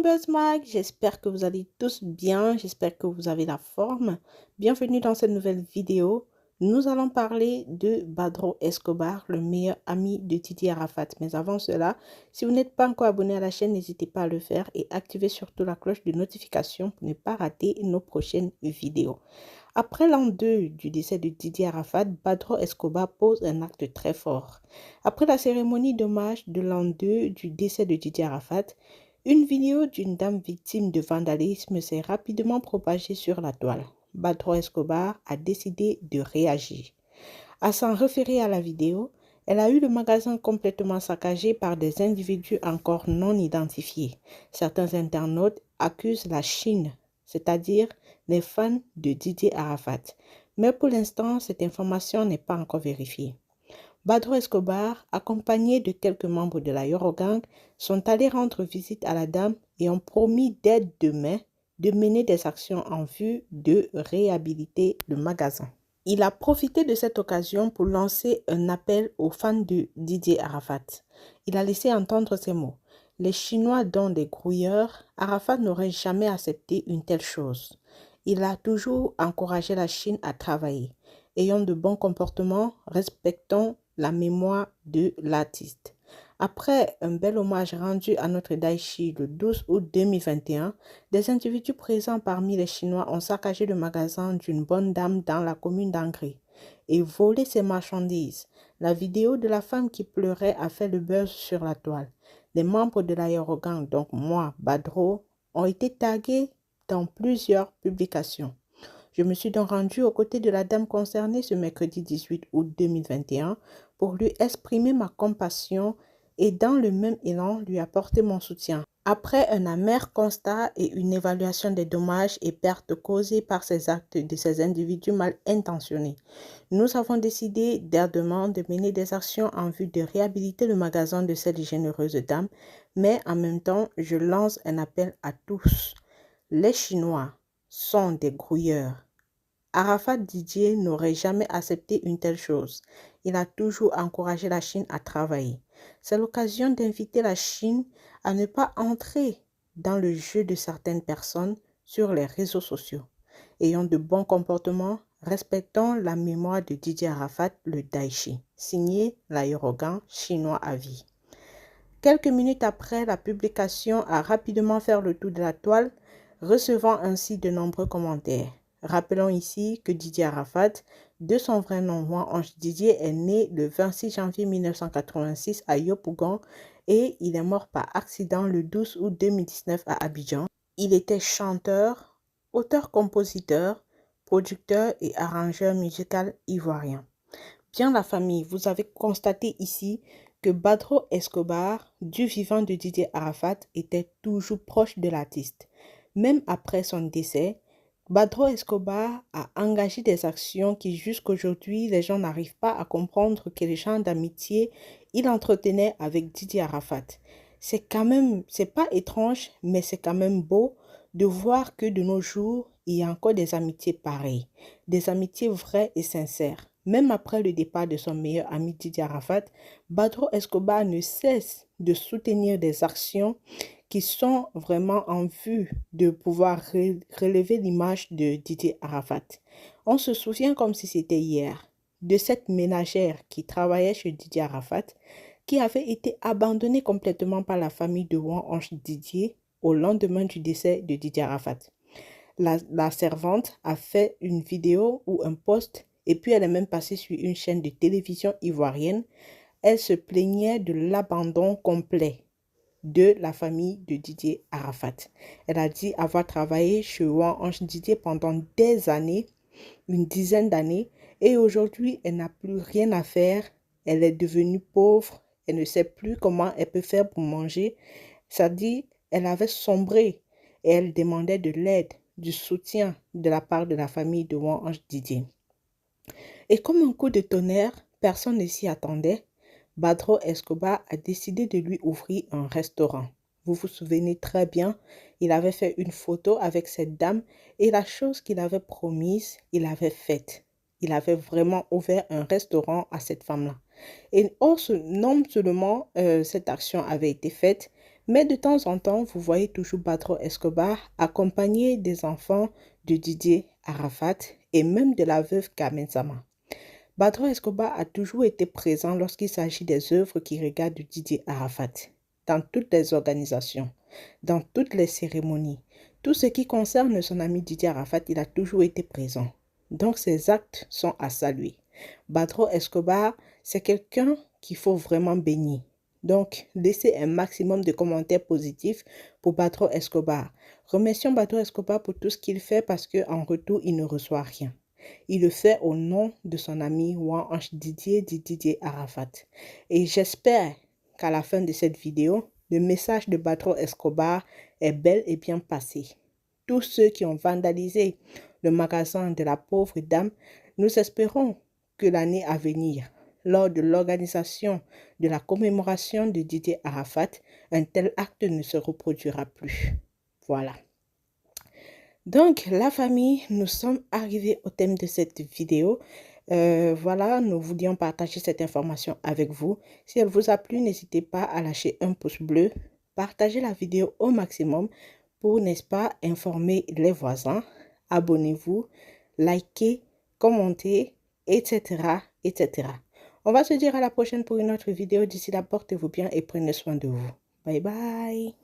Buzzmag, j'espère que vous allez tous bien, j'espère que vous avez la forme. Bienvenue dans cette nouvelle vidéo. Nous allons parler de Badro Escobar, le meilleur ami de Didier Arafat. Mais avant cela, si vous n'êtes pas encore abonné à la chaîne, n'hésitez pas à le faire et activez surtout la cloche de notification pour ne pas rater nos prochaines vidéos. Après l'an 2 du décès de Didier Arafat, Badro Escobar pose un acte très fort. Après la cérémonie d'hommage de l'an 2 du décès de Didier Arafat, une vidéo d'une dame victime de vandalisme s'est rapidement propagée sur la toile. Badro Escobar a décidé de réagir. À s'en référer à la vidéo, elle a eu le magasin complètement saccagé par des individus encore non identifiés. Certains internautes accusent la Chine, c'est-à-dire les fans de Didier Arafat. Mais pour l'instant, cette information n'est pas encore vérifiée. Badro Escobar, accompagné de quelques membres de la Yorogang, sont allés rendre visite à la dame et ont promis dès demain de mener des actions en vue de réhabiliter le magasin. Il a profité de cette occasion pour lancer un appel aux fans de Didier Arafat. Il a laissé entendre ces mots. Les Chinois dont des grouilleurs, Arafat n'aurait jamais accepté une telle chose. Il a toujours encouragé la Chine à travailler. Ayons de bons comportements, respectons la mémoire de l'artiste. Après un bel hommage rendu à notre Daichi le 12 août 2021, des individus présents parmi les Chinois ont saccagé le magasin d'une bonne dame dans la commune d'Angri et volé ses marchandises. La vidéo de la femme qui pleurait a fait le buzz sur la toile. Les membres de l'aérogang, donc moi, Badro, ont été tagués dans plusieurs publications. Je me suis donc rendue aux côtés de la dame concernée ce mercredi 18 août 2021 pour lui exprimer ma compassion et dans le même élan lui apporter mon soutien. Après un amer constat et une évaluation des dommages et pertes causés par ces actes de ces individus mal intentionnés, nous avons décidé d'ardemment de mener des actions en vue de réhabiliter le magasin de cette généreuse dame, mais en même temps, je lance un appel à tous. Les Chinois sont des grouilleurs. Arafat Didier n'aurait jamais accepté une telle chose. Il a toujours encouragé la Chine à travailler. C'est l'occasion d'inviter la Chine à ne pas entrer dans le jeu de certaines personnes sur les réseaux sociaux. Ayons de bons comportements, respectons la mémoire de Didier Arafat, le Daichi. Signé l'aérogan chinois à vie. Quelques minutes après, la publication a rapidement fait le tour de la toile, recevant ainsi de nombreux commentaires. Rappelons ici que Didier Arafat, de son vrai nom Ange Didier, est né le 26 janvier 1986 à Yopougon et il est mort par accident le 12 août 2019 à Abidjan. Il était chanteur, auteur-compositeur, producteur et arrangeur musical ivoirien. Bien la famille, vous avez constaté ici que Badro Escobar, du vivant de Didier Arafat, était toujours proche de l'artiste. Même après son décès, Badro Escobar a engagé des actions qui jusqu'aujourd'hui les gens n'arrivent pas à comprendre quel genre d'amitié il entretenait avec Didier Arafat. C'est pas étrange, mais c'est quand même beau de voir que de nos jours, il y a encore des amitiés pareilles, des amitiés vraies et sincères. Même après le départ de son meilleur ami Didier Arafat, Badro Escobar ne cesse de soutenir des actions qui sont vraiment en vue de pouvoir relever l'image de Didier Arafat. On se souvient comme si c'était hier de cette ménagère qui travaillait chez Didier Arafat, qui avait été abandonnée complètement par la famille de Ange Didier au lendemain du décès de Didier Arafat. La servante a fait une vidéo ou un post et puis elle est même passée sur une chaîne de télévision ivoirienne. Elle se plaignait de l'abandon complet de la famille de Didier Arafat. Elle a dit avoir travaillé chez Ange Didier pendant des années, une dizaine d'années, et aujourd'hui, elle n'a plus rien à faire. Elle est devenue pauvre. Elle ne sait plus comment elle peut faire pour manger. Ça dit, elle avait sombré et elle demandait de l'aide, du soutien de la part de la famille de Ange Didier. Et comme un coup de tonnerre, personne ne s'y attendait. Badro Escobar a décidé de lui ouvrir un restaurant. Vous vous souvenez très bien, il avait fait une photo avec cette dame et la chose qu'il avait promise, il avait faite. Il avait vraiment ouvert un restaurant à cette femme-là. Et non seulement cette action avait été faite, Mais de temps en temps, vous voyez toujours Badro Escobar accompagné des enfants de Didier Arafat et même de la veuve Carmen Sama. Badro Escobar a toujours été présent lorsqu'il s'agit des œuvres qui regardent Didier Arafat, dans toutes les organisations, dans toutes les cérémonies. Tout ce qui concerne son ami Didier Arafat, il a toujours été présent. Donc ses actes sont à saluer. Badro Escobar, c'est quelqu'un qu'il faut vraiment bénir. Donc, laissez un maximum de commentaires positifs pour Badro Escobar. Remercions Badro Escobar pour tout ce qu'il fait parce qu'en retour, il ne reçoit rien. Il le fait au nom de son ami Ouange Didier Arafat. Et j'espère qu'à la fin de cette vidéo, le message de Badro Escobar est bel et bien passé. Tous ceux qui ont vandalisé le magasin de la pauvre dame, nous espérons que l'année à venir, lors de l'organisation de la commémoration de Didier Arafat, un tel acte ne se reproduira plus. Voilà. Donc, la famille, nous sommes arrivés au thème de cette vidéo. Voilà, nous voulions partager cette information avec vous. Si elle vous a plu, n'hésitez pas à lâcher un pouce bleu, partagez la vidéo au maximum pour, n'est-ce pas, informer les voisins. Abonnez-vous, likez, commentez, etc., etc. On va se dire à la prochaine pour une autre vidéo. D'ici là, portez-vous bien et prenez soin de vous. Bye bye.